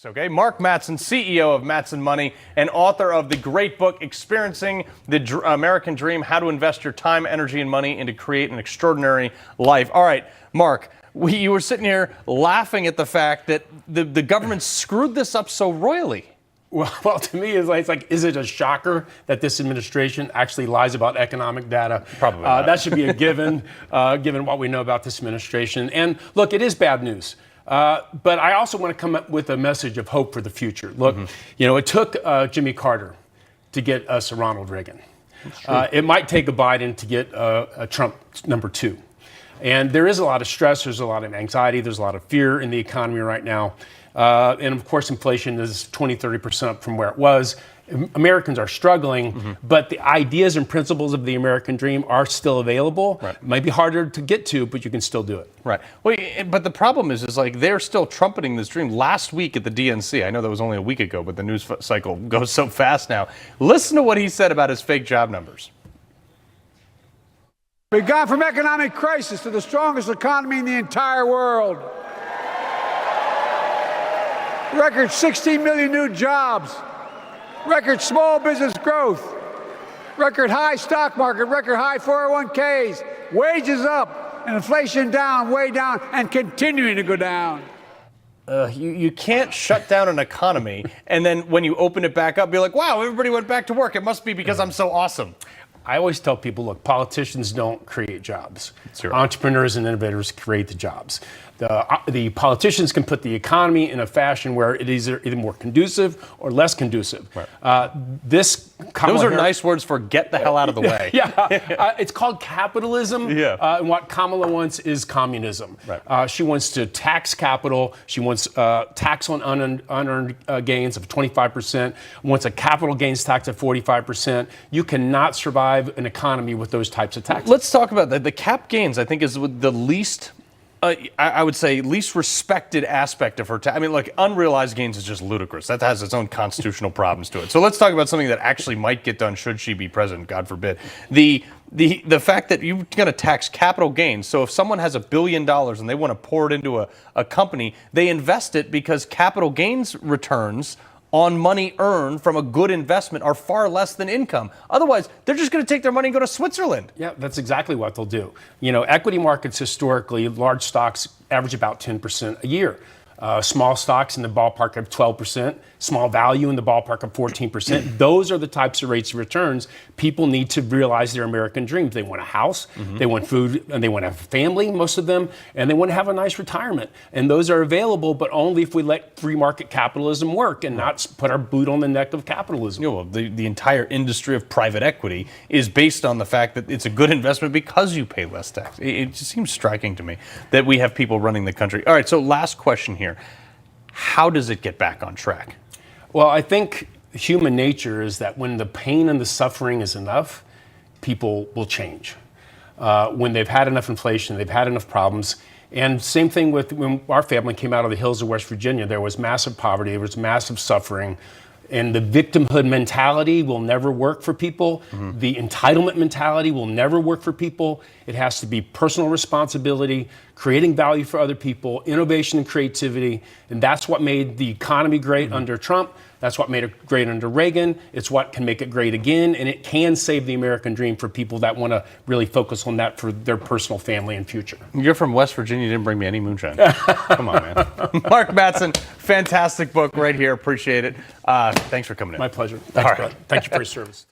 Okay, Mark Matson, CEO of Matson Money and author of the great book, Experiencing the American Dream, How to Invest Your Time, Energy, and Money into Create an Extraordinary Life. All right, Mark, you were sitting here laughing at the fact that the government screwed this up so royally. Well, to me, it's like, is it a shocker that this administration actually lies about economic data? Probably not. That should be a given, given what we know about this administration. And look, it is bad news. But I also want to come up with a message of hope for the future. Look, you know, it took Jimmy Carter to get us a Ronald Reagan. It might take a Biden to get a Trump #2. And there is a lot of stress, there's a lot of anxiety, there's a lot of fear in the economy right now. And of course, inflation is 20-30% up from where it was. Americans are struggling, but the ideas and principles of the American dream are still available. Right. It might be harder to get to, but you can still do it. Right. Well, but the problem is like they're still trumpeting this dream. Last week at the DNC, I know that was only a week ago, but the news cycle goes so fast now. Listen to what he said about his fake job numbers. We've gone from economic crisis to the strongest economy in the entire world. Record 16 million new jobs. Record small business growth. Record high stock market. Record high 401ks. Wages up and inflation down, way down, and continuing to go down. You can't shut down an economy and then when you open it back up, be like, wow, everybody went back to work. It must be because I'm so awesome. I always tell people, look, politicians don't create jobs. Right. Entrepreneurs and innovators create the jobs. The politicians can put the economy in a fashion where it is either more conducive or less conducive. Right. Those are nice words for get the hell out of the way. It's called capitalism. And what Kamala wants is communism. Right. She wants to tax capital. She wants tax on unearned gains of 25%. Wants a capital gains tax of 45%. You cannot survive an economy with those types of taxes. Let's talk about that. The cap gains, I think, is the least. I would say least respected aspect of her. I mean, like unrealized gains is just ludicrous. That has its own constitutional problems to it. So let's talk about something that actually might get done should she be president, God forbid. The fact that you're going to tax capital gains. So if someone has $1 billion and they want to pour it into a company, they invest it because capital gains returns on money earned from a good investment are far less than income. Otherwise, they're just going to take their money and go to Switzerland. Yeah, that's exactly what they'll do. You know, equity markets historically, large stocks average about 10% a year. Small stocks in the ballpark of 12%, small value in the ballpark of 14%. Those are the types of rates of returns people need to realize their American dreams. They want a house, they want food, and they want to have a family, most of them, and they want to have a nice retirement. And those are available, but only if we let free market capitalism work and not put our boot on the neck of capitalism. You know, the entire industry of private equity is based on the fact that it's a good investment because you pay less tax. It just seems striking to me that we have people running the country. All right, so last question here. How does it get back on track? Well, I think human nature is that when the pain and the suffering is enough, people will change. When they've had enough inflation, they've had enough problems. And same thing with when our family came out of the hills of West Virginia, there was massive poverty, there was massive suffering. And the victimhood mentality will never work for people. The entitlement mentality will never work for people. It has to be personal responsibility, creating value for other people, innovation and creativity. And that's what made the economy great under Trump. That's what made it great under Reagan. It's what can make it great again. And it can save the American dream for people that want to really focus on that for their personal family and future. You're from West Virginia. You didn't bring me any moonshine. Come on, man. Mark Matson, fantastic book right here. Appreciate it. Thanks for coming in. My pleasure. Thanks, All right. Brett. Thank you for your service.